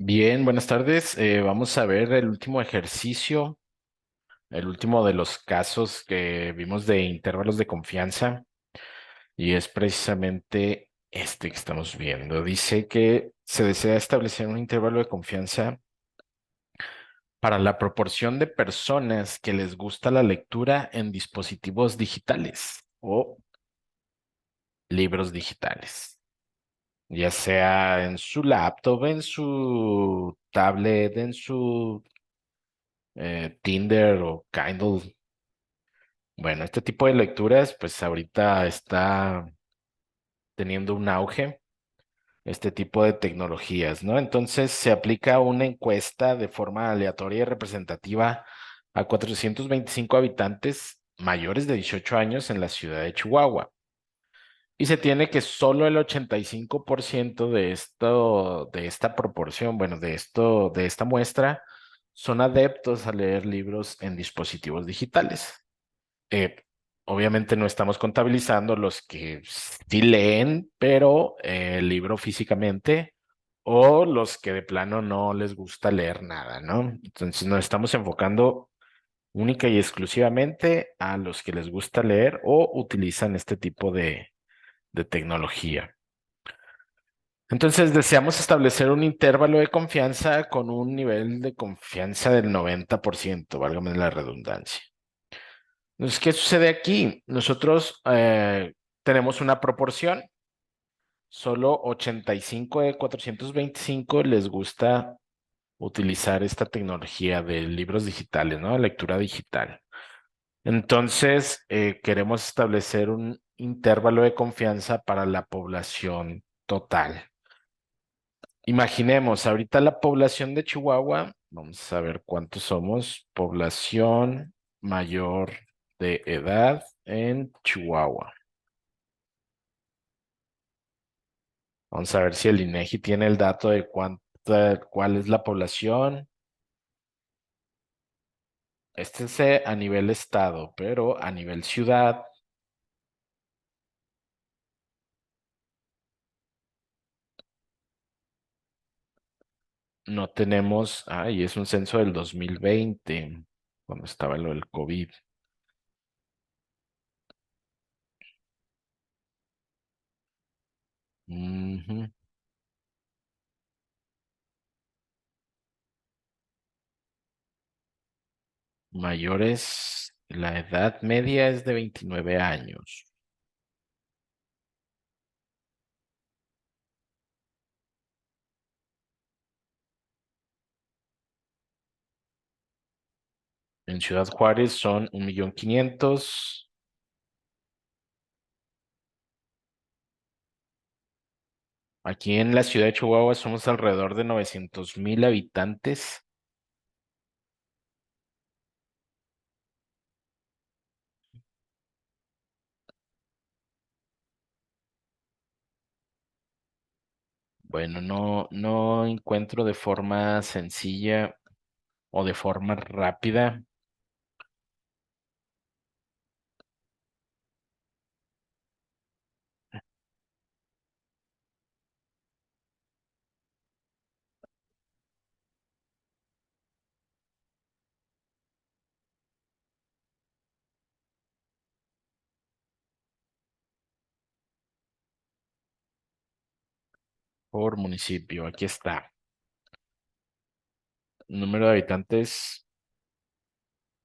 Bien, buenas tardes. Vamos a ver el último ejercicio, el último de los casos que vimos de intervalos de confianza y es precisamente este que estamos viendo. Dice que se desea establecer un intervalo de confianza para la proporción de personas que les gusta la lectura en dispositivos digitales o libros digitales, ya sea en su laptop, en su tablet, en su Tinder o Kindle. Bueno, este tipo de lecturas, pues ahorita está teniendo un auge, este tipo de tecnologías, ¿no? Entonces se aplica una encuesta de forma aleatoria y representativa a 425 habitantes mayores de 18 años en la ciudad de Chihuahua. Y se tiene que solo el 85% de esta proporción, bueno, de esta muestra, son adeptos a leer libros en dispositivos digitales. eh, Obviamente no estamos contabilizando los que sí leen, pero el libro físicamente, o los que de plano no les gusta leer nada, ¿no? Entonces nos estamos enfocando única y exclusivamente a los que les gusta leer o utilizan este tipo de tecnología. Entonces deseamos establecer un intervalo de confianza con un nivel de confianza del 90%, válgame la redundancia. Entonces, ¿qué sucede aquí? Nosotros tenemos una proporción, solo 85 de 425 les gusta utilizar esta tecnología de libros digitales, ¿no? Lectura digital. Entonces, queremos establecer un intervalo de confianza para la población total. Imaginemos, ahorita la población de Chihuahua, vamos a ver cuántos somos, población mayor de edad en Chihuahua. Vamos a ver si el INEGI tiene el dato de cuál es la población. Este es a nivel estado, pero a nivel ciudad no tenemos, y es un censo del 2020, cuando estaba lo del COVID. Ujú. Mayores, la edad media es de 29 años. En Ciudad Juárez son 1.500.000. Aquí en la ciudad de Chihuahua somos alrededor de 900.000 habitantes. Bueno, no encuentro de forma sencilla o de forma rápida. Por municipio. Aquí está. Número de habitantes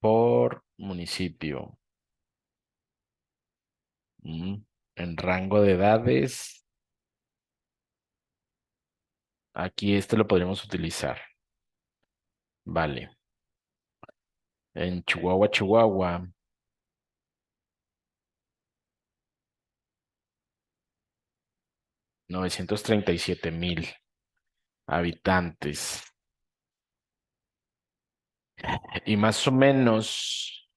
por municipio. Mm, En rango de edades, aquí este lo podríamos utilizar. Vale. En Chihuahua, Chihuahua, 937.000 habitantes. Y más o menos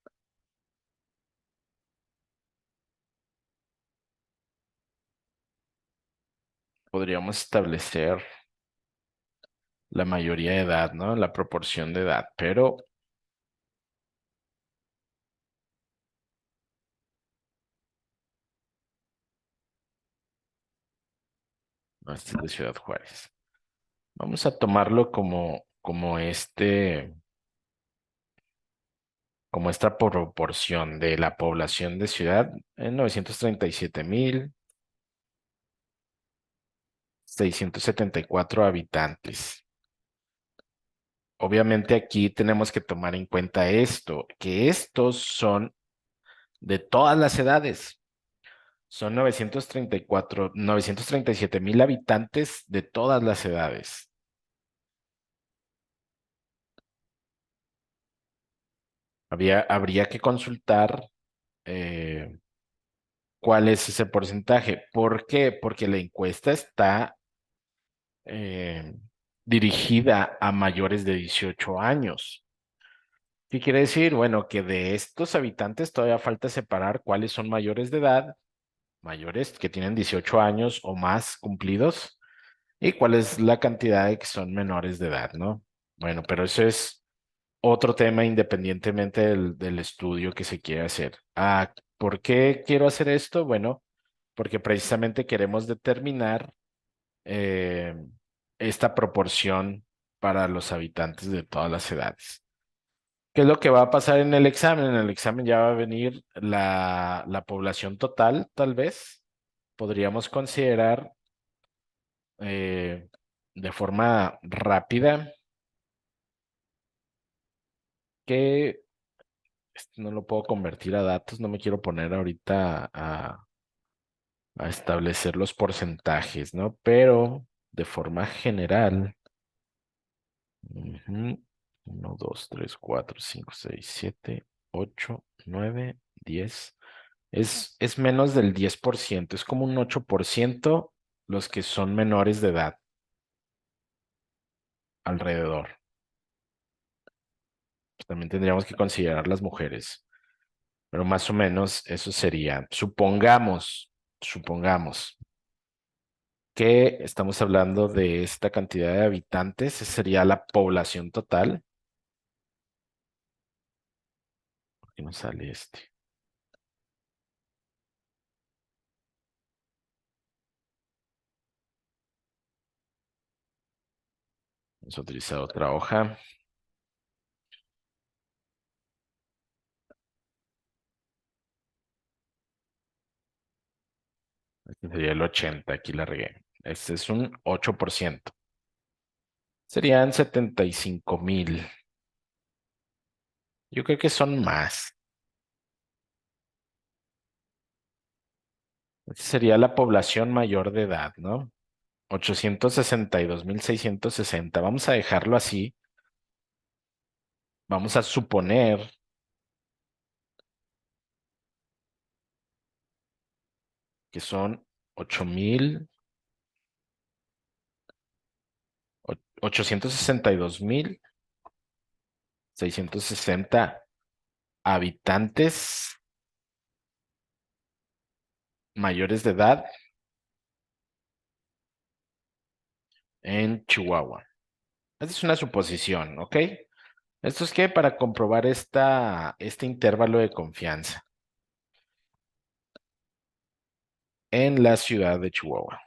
podríamos establecer la mayoría de edad, ¿no? La proporción de edad, pero no, este es de Ciudad Juárez. Vamos a tomarlo como esta proporción de la población de ciudad en 937.674 habitantes. Obviamente aquí tenemos que tomar en cuenta esto, que estos son de todas las edades. Son 937.000 habitantes de todas las edades. Habría que consultar eh, cuál es ese porcentaje. ¿Por qué? Porque la encuesta está eh, dirigida a mayores de 18 años. ¿Qué quiere decir? Bueno, que de estos habitantes todavía falta separar cuáles son mayores de edad, mayores que tienen 18 años o más cumplidos, y cuál es la cantidad de que son menores de edad, ¿no? Bueno, pero eso es otro tema independientemente del estudio que se quiere hacer. ¿Por qué quiero hacer esto? Bueno, porque precisamente queremos determinar eh, esta proporción para los habitantes de todas las edades. ¿Qué es lo que va a pasar en el examen? En el examen ya va a venir la población total, tal vez. Podríamos considerar eh, de forma rápida que esto no lo puedo convertir a datos, no me quiero poner ahorita a establecer los porcentajes, ¿no? Pero de forma general, ujú, 1, 2, 3, 4, 5, 6, 7, 8, 9, 10. Es menos del 10%, es como un 8% los que son menores de edad alrededor. También tendríamos que considerar las mujeres, pero más o menos eso sería. Supongamos que estamos hablando de esta cantidad de habitantes, esa sería la población total. ¿Por qué no sale este? Vamos a utilizar otra hoja. Aquí sería el 80, aquí la regué. Este es un 8%. Serían 75.000. Yo creo que son más. Esta sería la población mayor de edad, ¿no? 862.660. Vamos a dejarlo así. Vamos a suponer que son 862.660 habitantes mayores de edad en Chihuahua. Esta es una suposición, ¿ok? Esto es que para comprobar este intervalo de confianza en la ciudad de Chihuahua.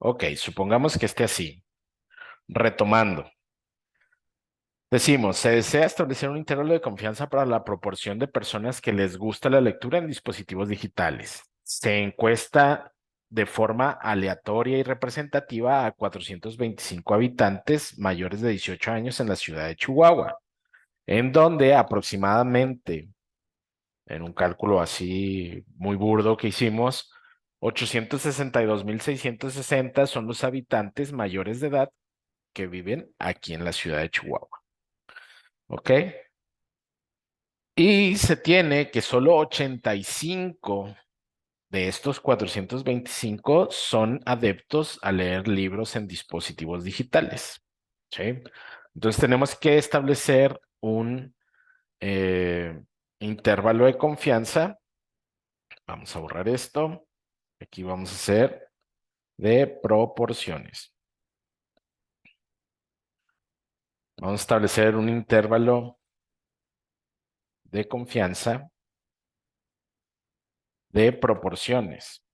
Ok, supongamos que esté así. Retomando. Decimos, se desea establecer un intervalo de confianza para la proporción de personas que les gusta la lectura en dispositivos digitales. Se encuesta de forma aleatoria y representativa a 425 habitantes mayores de 18 años en la ciudad de Chihuahua, en donde aproximadamente, en un cálculo así muy burdo que hicimos, 862.660 son los habitantes mayores de edad que viven aquí en la ciudad de Chihuahua. ¿Ok? Y se tiene que solo 85 de estos 425 son adeptos a leer libros en dispositivos digitales. ¿Sí? Entonces tenemos que establecer un eh, intervalo de confianza. Vamos a borrar esto. Aquí vamos a hacer de proporciones. Vamos a establecer un intervalo de confianza de proporciones.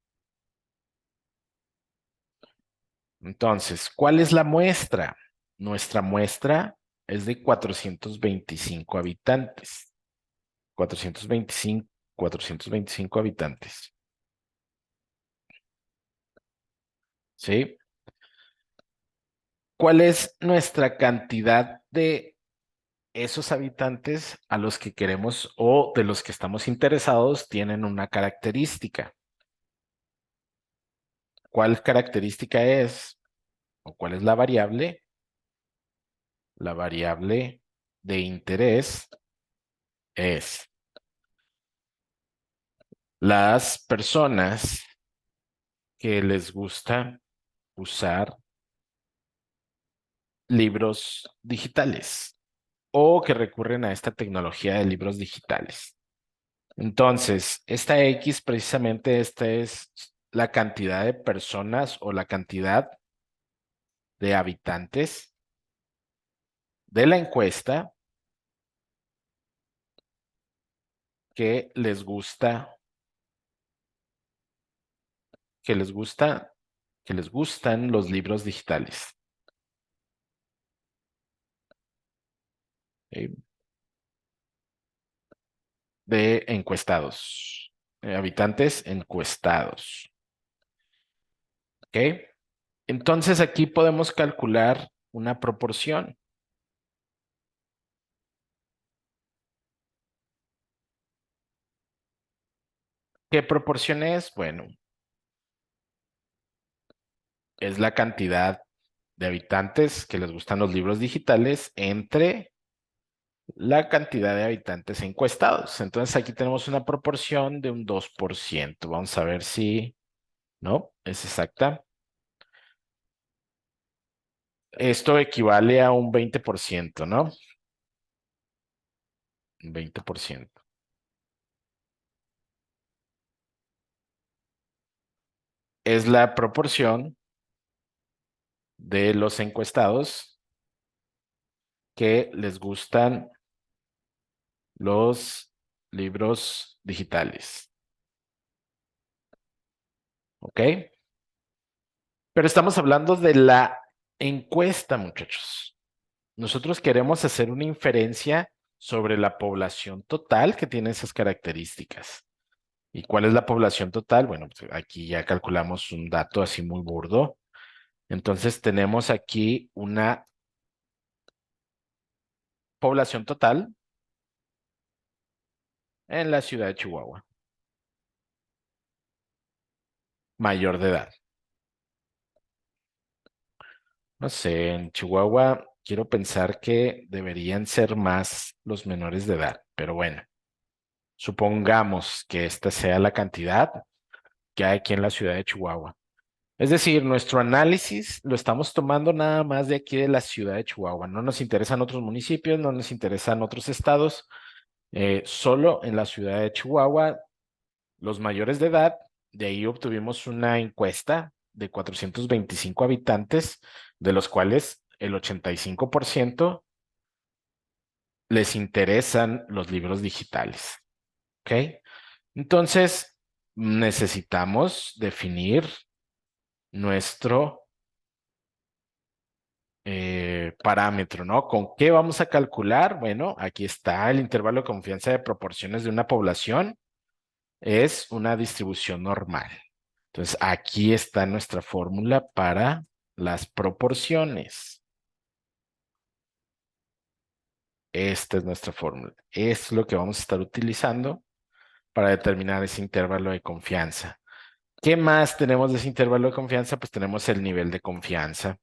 Entonces, ¿cuál es la muestra? Nuestra muestra es de 425 habitantes. 425, 425 habitantes. ¿Sí? ¿Cuál es nuestra cantidad de esos habitantes a los que queremos o de los que estamos interesados tienen una característica? ¿Cuál característica es o cuál es la variable? La variable de interés es las personas que les gusta usar libros digitales o que recurren a esta tecnología de libros digitales. Entonces, esta X precisamente esta es la cantidad de personas o la cantidad de habitantes de la encuesta que les gusta, que les gusta, que les gustan los libros digitales. ¿Sí? De encuestados, habitantes encuestados. ¿Ok? Entonces aquí podemos calcular una proporción. ¿Qué proporción es? Bueno, es la cantidad de habitantes que les gustan los libros digitales entre la cantidad de habitantes encuestados. Entonces aquí tenemos una proporción de un 2%. Vamos a ver si, ¿no? Es exacta. Esto equivale a un 20%, ¿no? Un 20%. Es la proporción de los encuestados que les gustan los libros digitales. ¿Ok? Pero estamos hablando de la encuesta, muchachos. Nosotros queremos hacer una inferencia sobre la población total que tiene esas características. ¿Y cuál es la población total? Bueno, pues aquí ya calculamos un dato así muy burdo. Entonces tenemos aquí una población total en la ciudad de Chihuahua, mayor de edad. No sé, en Chihuahua quiero pensar que deberían ser más los menores de edad, pero bueno, supongamos que esta sea la cantidad que hay aquí en la ciudad de Chihuahua. Es decir, nuestro análisis lo estamos tomando nada más de aquí de la ciudad de Chihuahua. No nos interesan otros municipios, no nos interesan otros estados, solo en la ciudad de Chihuahua, los mayores de edad. De ahí obtuvimos una encuesta de 425 habitantes, de los cuales el 85% les interesan los libros digitales. ¿Ok? Entonces, necesitamos definir nuestro parámetro, ¿no? ¿Con qué vamos a calcular? Bueno, aquí está el intervalo de confianza de proporciones de una población. Es una distribución normal. Entonces, aquí está nuestra fórmula para las proporciones. Esta es nuestra fórmula. Es lo que vamos a estar utilizando para determinar ese intervalo de confianza. ¿Qué más tenemos de ese intervalo de confianza? Pues tenemos el nivel de confianza,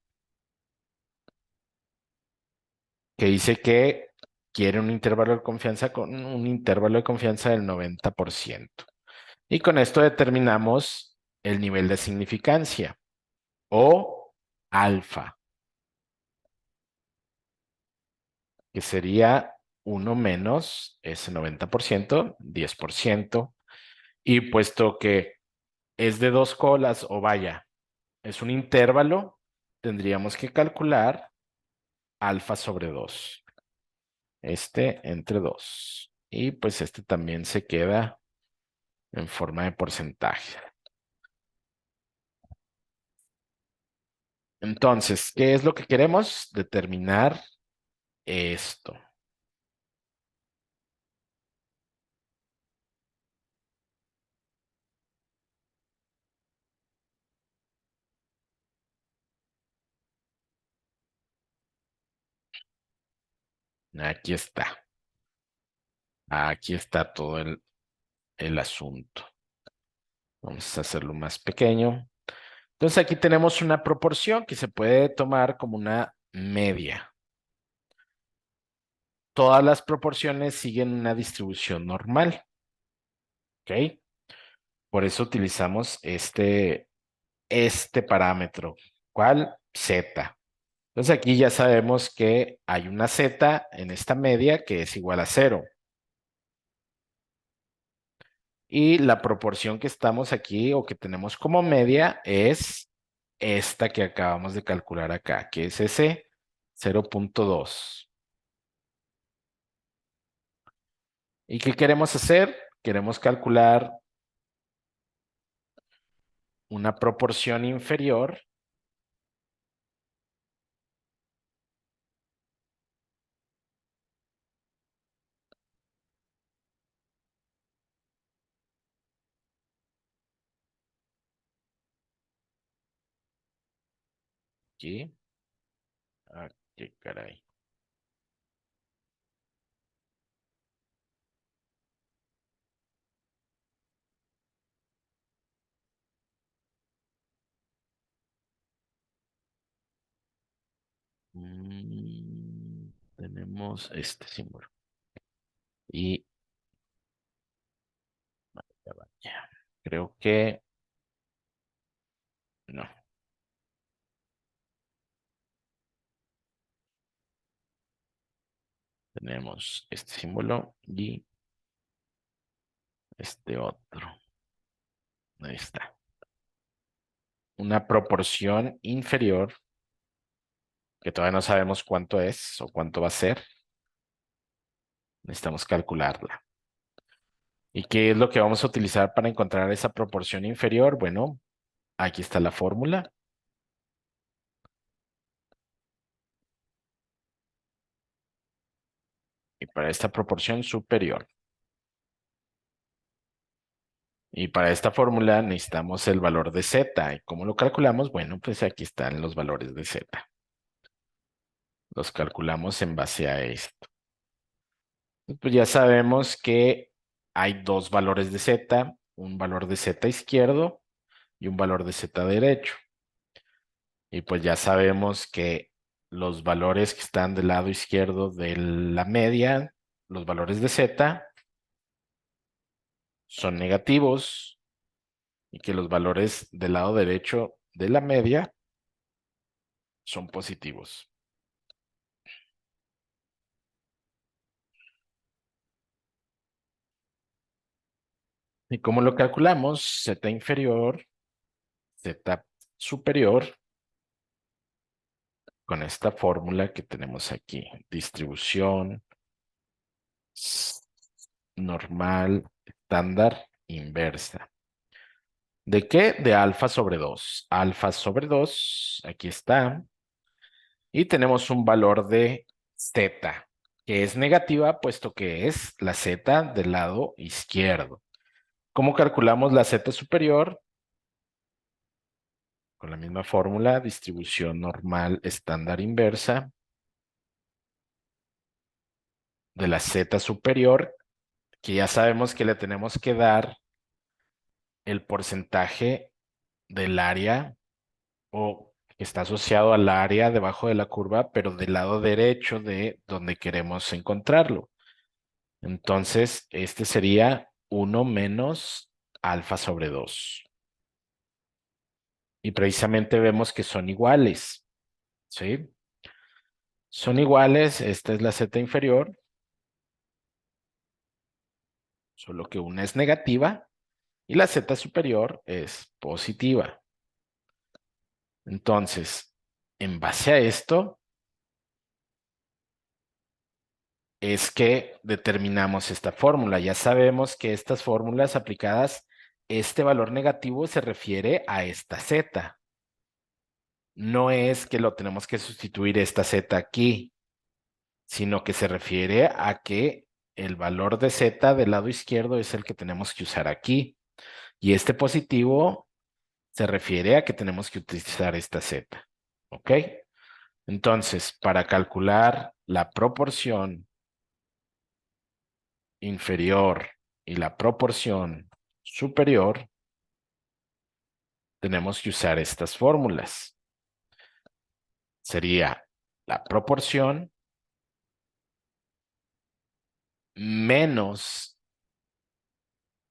que dice que quiere un intervalo de confianza con un intervalo de confianza del 90%. Y con esto determinamos el nivel de significancia o alfa, que sería uno menos ese 90%, 10%. Y puesto que es de dos colas o vaya, es un intervalo, tendríamos que calcular alfa sobre 2. Este entre 2. Y pues este también se queda en forma de porcentaje. Entonces, ¿qué es lo que queremos? Determinar esto. Aquí está. Aquí está todo el asunto. Vamos a hacerlo más pequeño. Entonces aquí tenemos una proporción que se puede tomar como una media. Todas las proporciones siguen una distribución normal, ¿ok? Por eso utilizamos este parámetro. ¿Cuál? Z. Entonces aquí ya sabemos que hay una Z en esta media que es igual a cero. Y la proporción que estamos aquí o que tenemos como media es esta que acabamos de calcular acá, que es ese 0.2. ¿Y qué queremos hacer? Queremos calcular una proporción inferior. Aquí. Aquí, caray. Tenemos este símbolo. Y ya vaya. Creo que no. Tenemos este símbolo y este otro. Ahí está. Una proporción inferior, que todavía no sabemos cuánto es o cuánto va a ser. Necesitamos calcularla. ¿Y qué es lo que vamos a utilizar para encontrar esa proporción inferior? Bueno, aquí está la fórmula. Y para esta proporción superior. Y para esta fórmula necesitamos el valor de z. ¿Y cómo lo calculamos? Bueno, pues aquí están los valores de z. Los calculamos en base a esto. Pues ya sabemos que hay dos valores de z, un valor de z izquierdo y un valor de z derecho. Y pues ya sabemos que los valores que están del lado izquierdo de la media, los valores de z, son negativos y que los valores del lado derecho de la media son positivos. ¿Y cómo lo calculamos? Z inferior, Z superior, con esta fórmula que tenemos aquí. Distribución normal, estándar, inversa. ¿De qué? De alfa sobre 2. Alfa sobre 2, aquí está. Y tenemos un valor de Z, que es negativa, puesto que es la Z del lado izquierdo. ¿Cómo calculamos la Z superior? Con la misma fórmula, distribución normal estándar inversa de la Z superior, que ya sabemos que le tenemos que dar el porcentaje del área o que está asociado al área debajo de la curva, pero del lado derecho de donde queremos encontrarlo. Entonces, este sería 1 menos alfa sobre 2. Y precisamente vemos que son iguales, ¿sí? Son iguales, esta es la Z inferior, solo que una es negativa y la Z superior es positiva. Entonces, en base a esto, es que determinamos esta fórmula. Ya sabemos que estas fórmulas aplicadas, este valor negativo se refiere a esta Z. no es que lo tenemos que sustituir esta z aquí, sino que se refiere a que el valor de z del lado izquierdo es el que tenemos que usar aquí. Y este positivo se refiere a que tenemos que utilizar esta z. ¿Ok? Entonces, para calcular la proporción inferior y la proporción superior, tenemos que usar estas fórmulas. Sería la proporción menos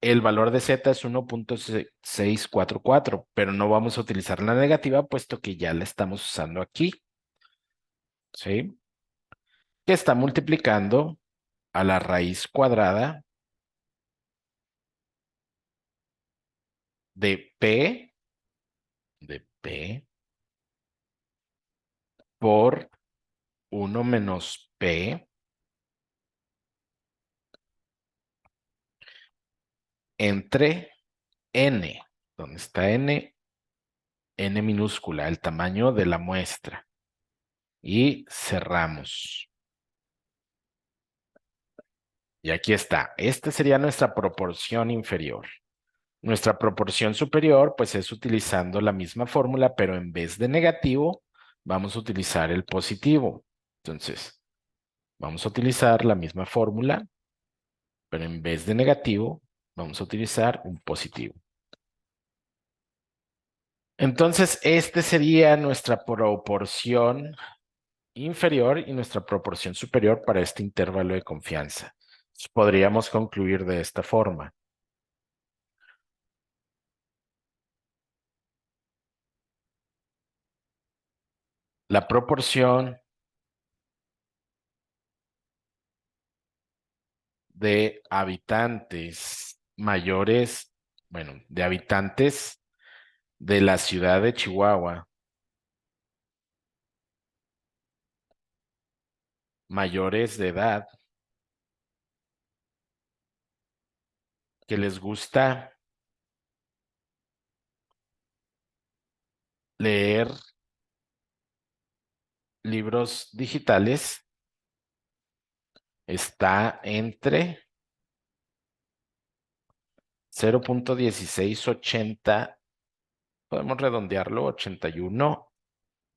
el valor de z es 1.644, pero no vamos a utilizar la negativa puesto que ya la estamos usando aquí, ¿sí? Que está multiplicando a la raíz cuadrada de P por 1 menos P entre N, donde está N, N minúscula, el tamaño de la muestra. Y cerramos. Y aquí está. Esta sería nuestra proporción inferior. Nuestra proporción superior, pues es utilizando la misma fórmula, pero en vez de negativo, vamos a utilizar el positivo. Entonces, vamos a utilizar la misma fórmula, pero en vez de negativo, vamos a utilizar un positivo. Entonces, este sería nuestra proporción inferior y nuestra proporción superior para este intervalo de confianza. Podríamos concluir de esta forma. La proporción de habitantes mayores, bueno, de habitantes de la ciudad de Chihuahua mayores de edad que les gusta leer libros digitales está entre 0.1680, podemos redondearlo, 81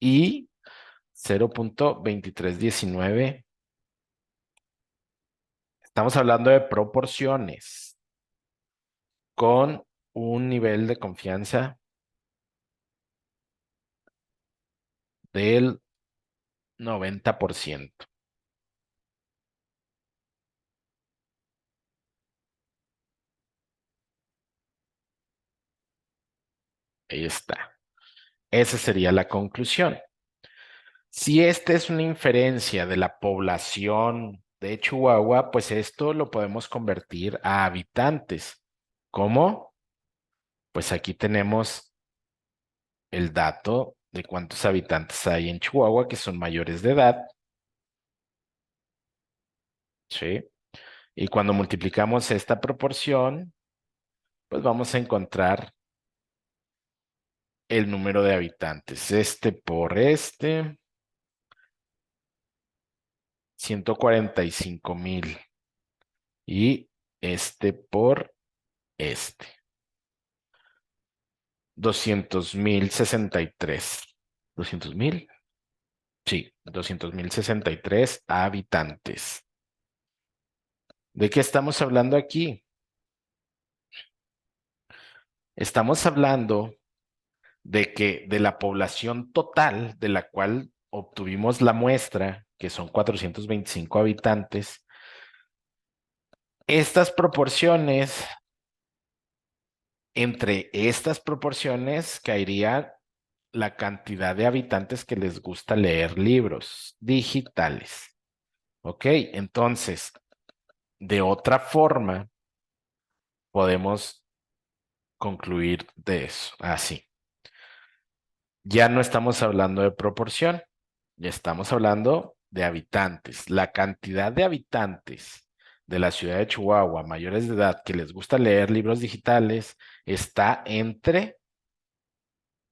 y 0.2319. Estamos hablando de proporciones con un nivel de confianza del 90%. Ahí está. Esa sería la conclusión. Si esta es una inferencia de la población de Chihuahua, pues esto lo podemos convertir a habitantes. ¿Cómo? Pues aquí tenemos el dato de cuántos habitantes hay en Chihuahua que son mayores de edad, ¿sí? Y cuando multiplicamos esta proporción, pues vamos a encontrar el número de habitantes. Este por este, 145,000. Y este por este, 200,063. ¿200,000? Sí, 200,063 habitantes. ¿De qué estamos hablando aquí? Estamos hablando de que de la población total de la cual obtuvimos la muestra, que son 425 habitantes, estas proporciones, entre estas proporciones caería la cantidad de habitantes que les gusta leer libros digitales. ¿Ok? Entonces, de otra forma, podemos concluir de eso, así. Ya no estamos hablando de proporción, ya estamos hablando de habitantes. La cantidad de habitantes de la ciudad de Chihuahua mayores de edad que les gusta leer libros digitales está entre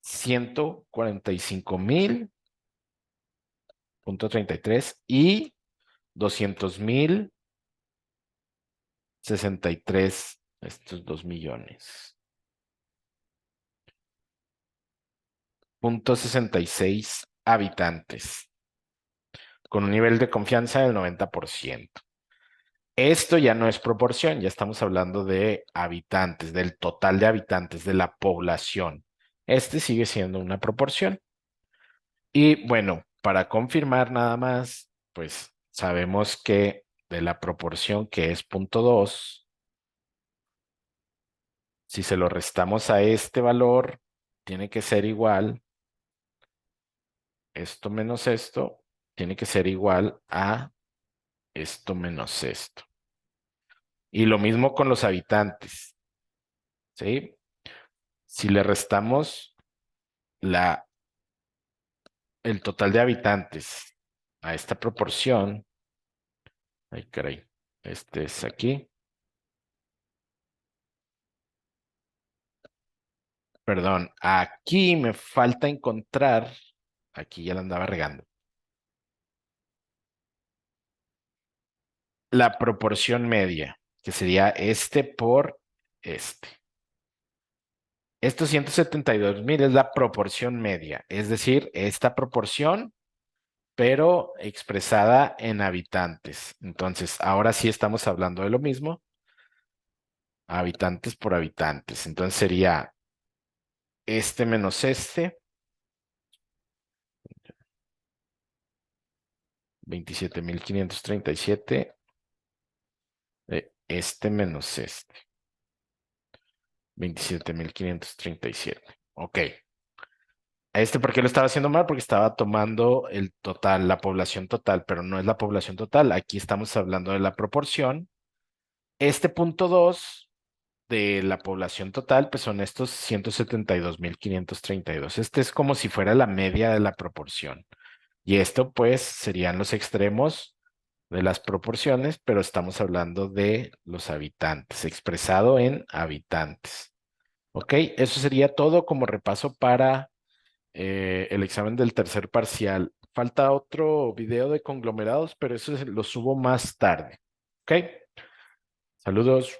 145,000.33 y 200,063, estos 2 millones. .66 habitantes, con un nivel de confianza del 90%. Esto ya no es proporción, ya estamos hablando de habitantes, del total de habitantes, de la población. Este sigue siendo una proporción. Y bueno, para confirmar nada más, pues sabemos que de la proporción que es 0,2, si se lo restamos a este valor, tiene que ser igual, esto menos esto, tiene que ser igual a esto menos esto. Y lo mismo con los habitantes, ¿sí? Si le restamos el total de habitantes a esta proporción, ay caray, este es aquí, perdón, aquí me falta encontrar, aquí ya la andaba regando, la proporción media, que sería este por este. Estos 172,000 es la proporción media, es decir, esta proporción, pero expresada en habitantes. Entonces, ahora sí estamos hablando de lo mismo, habitantes por habitantes. Entonces sería este menos este, 27,537, este menos este, 27,537. Ok. A este, ¿por qué lo estaba haciendo mal? Porque estaba tomando el total, la población total, pero no es la población total. Aquí estamos hablando de la proporción. Este punto 2 de la población total, pues son estos 172,532. Este es como si fuera la media de la proporción. Y esto, pues, serían los extremos de las proporciones, pero estamos hablando de los habitantes, expresado en habitantes. Ok, eso sería todo como repaso para el examen del tercer parcial. Falta otro video de conglomerados, pero eso lo subo más tarde. Ok, saludos.